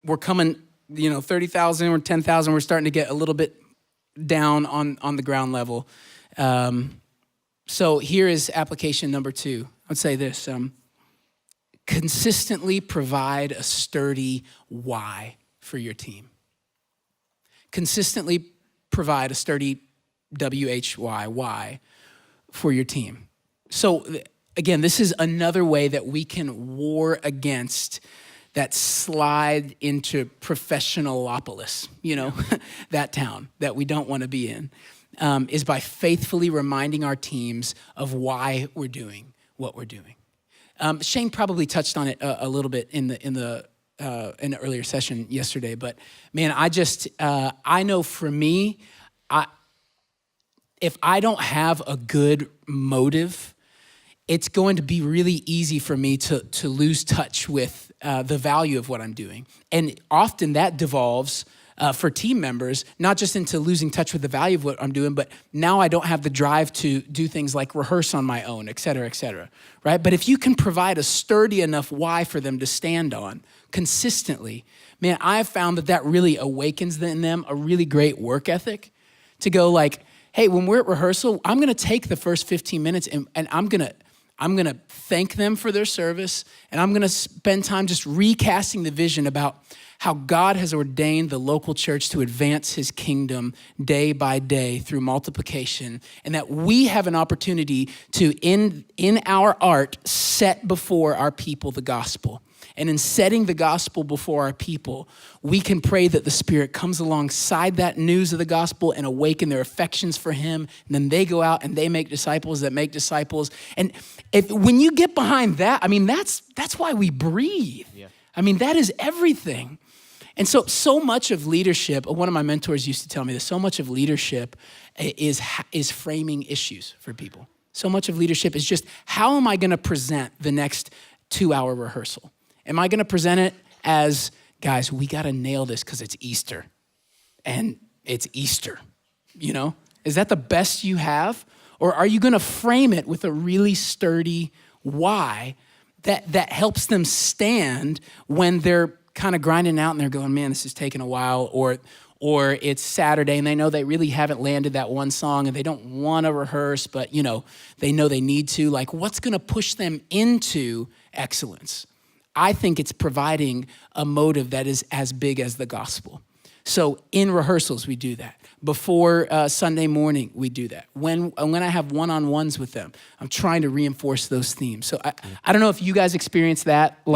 we're coming, 30,000 or 10,000. We're starting to get a little bit down on the ground level. So here is application number 2. I'd say this, consistently provide a sturdy why for your team. Consistently provide a sturdy why for your team. So again, this is another way that we can war against that slide into professionalopolis, that town that we don't want to be in, is by faithfully reminding our teams of why we're doing what we're doing. Shane probably touched on it a little bit in the earlier session yesterday, but man, I know for me, if I don't have a good motive, it's going to be really easy for me to lose touch with the value of what I'm doing. And often that devolves for team members, not just into losing touch with the value of what I'm doing, but now I don't have the drive to do things like rehearse on my own, et cetera, right? But if you can provide a sturdy enough why for them to stand on consistently, man, I've found that really awakens in them a really great work ethic to go like, hey, when we're at rehearsal, I'm gonna take the first 15 minutes and I'm gonna thank them for their service, and I'm gonna spend time just recasting the vision about how God has ordained the local church to advance his kingdom day by day through multiplication, and that we have an opportunity to, in our art, set before our people the gospel. And in setting the gospel before our people, we can pray that the Spirit comes alongside that news of the gospel and awaken their affections for him. And then they go out and they make disciples that make disciples. And when you get behind that, that's why we breathe. Yeah. That is everything. And so much of leadership, one of my mentors used to tell me this, so much of leadership is framing issues for people. So much of leadership is just, how am I gonna present the next 2-hour rehearsal? Am I gonna present it as, guys, we gotta nail this because it's Easter, and it's Easter, Is that the best you have? Or are you gonna frame it with a really sturdy why that helps them stand when they're kind of grinding out and they're going, man, this is taking a while, or it's Saturday and they know they really haven't landed that one song and they don't wanna rehearse, but they know they need to. Like, what's gonna push them into excellence? I think it's providing a motive that is as big as the gospel. So in rehearsals, we do that. Before Sunday morning, we do that. When I have one-on-ones with them, I'm trying to reinforce those themes. So I don't know if you guys experience that. Well,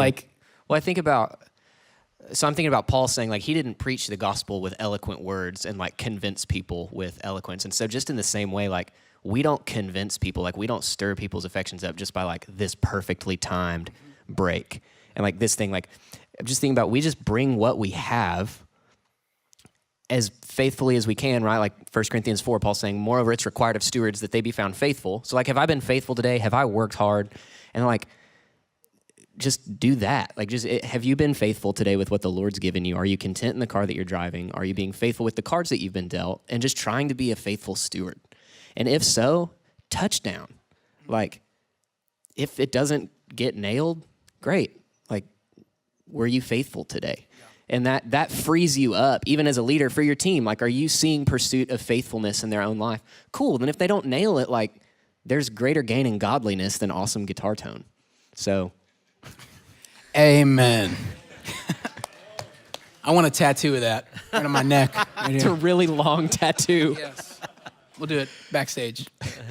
I'm thinking about Paul saying, like, he didn't preach the gospel with eloquent words and like convince people with eloquence. And so just in the same way, like, we don't convince people, like we don't stir people's affections up just by like this perfectly timed break. And like this thing, like, I'm just thinking about, we just bring what we have as faithfully as we can, right? Like 1 Corinthians 4, Paul's saying, moreover, it's required of stewards that they be found faithful. So like, have I been faithful today? Have I worked hard? And like, just do that. Like, have you been faithful today with what the Lord's given you? Are you content in the car that you're driving? Are you being faithful with the cards that you've been dealt? And just trying to be a faithful steward. And if so, touchdown. Like, if it doesn't get nailed, great. Like, were you faithful today? And that frees you up, even as a leader for your team. Like, are you seeing pursuit of faithfulness in their own life? Cool. Then if they don't nail it, like, there's greater gain in godliness than awesome guitar tone. So, amen. I want a tattoo of that right on my neck. Right it's a really long tattoo. Yes. We'll do it backstage.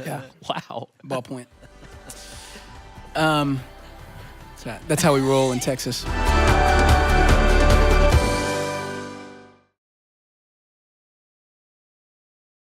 Yeah. Wow. Ballpoint. That's how we roll in Texas.